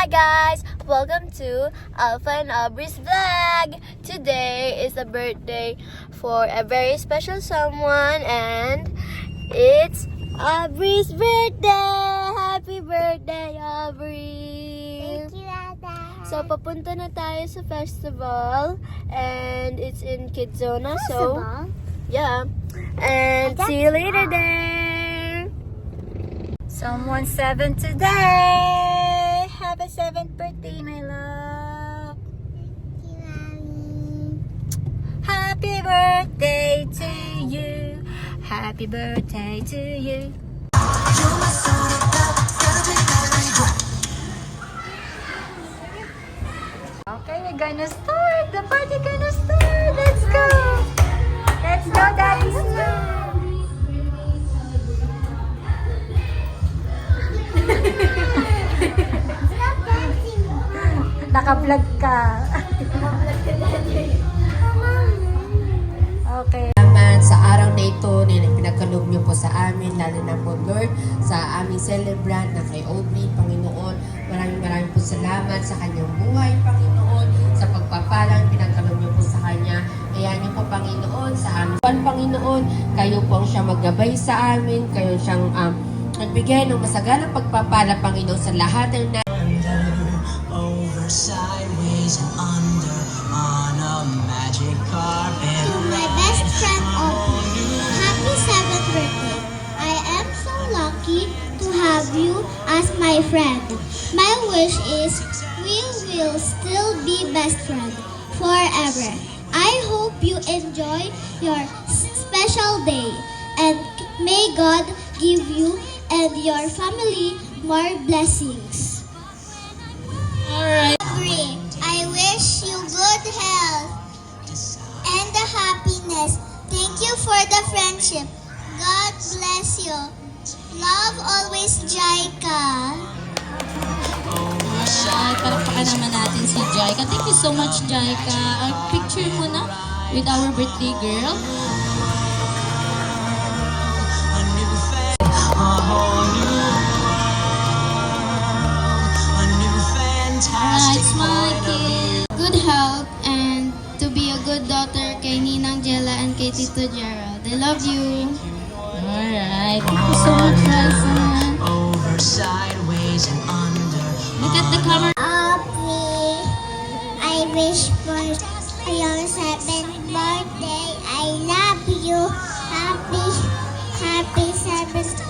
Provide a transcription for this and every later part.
Hi guys! Welcome to Alpha and Aubrey's vlog! Today is a birthday for a very special someone and it's Aubrey's birthday! Happy birthday, Aubrey! Thank you, Ada. So, papunta na tayo sa festival and it's in Kidzona. So, yeah. And see you later there! Someone's 7 today. Happy 7th birthday, my love. Thank you, Mommy. Happy birthday to you. Happy birthday to you. Okay, we're gonna start. The party gonna start. Let's go. Let's go, Daddy. Stop dancing. Naka-vlog ka. Okay. Naman sa araw na ito na pinagkaloob niyo po sa amin, lalo na po Lord, sa aming celebrant na kay Aubrey, Panginoon. Maraming po salamat sa kanyang buhay, Panginoon, sa pagpapalang pinagkaloob niyo po sa kanya. Kaya niyo po, Panginoon, sa aming Panginoon, kayo po ang siyang maggabay sa amin, kayo siyang nagbigay ng masagalang pagpapala, Panginoon, sa lahat ng over, sideways, and under on a magic carpet. To my best friend, Aubrey, happy 7th birthday. I am so lucky to have you as my friend. My wish is we will still be best friends forever. I hope you enjoy your special day and may God give you and your family more blessings. Aubrey, I wish you good health and the happiness. Thank you for the friendship. God bless you. Love always, Jaika. Alright, palakpakan naman natin si Jaika. Thank you so much, Jaika. Picture mo na with our birthday girl. Alright, smile, kid. Good health and to be a good daughter kay Ninang Jella and kay Tito Gerald. I love you. Alright, thank you so much, Ryzen. Over, sideways, and under. Look at the camera. Aubrey, I wish for your 7th birthday. I love you. Happy 7th.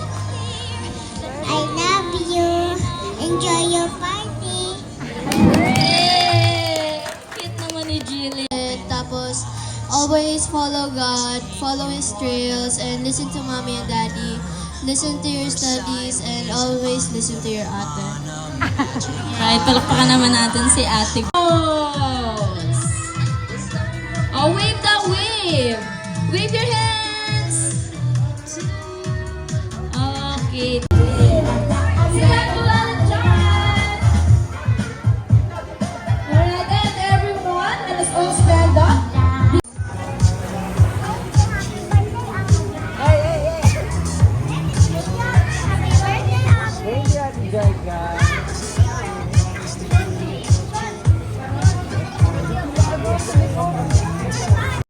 I love you. Enjoy your party. Yay! Cute naman ni Jillian. Tapos, always follow God, follow His trails, and listen to Mommy and Daddy. Listen to your studies, and always listen to your ate. Alright, palakpakan naman natin si ate. Oh, wave that wave! Wave your hands! Okay.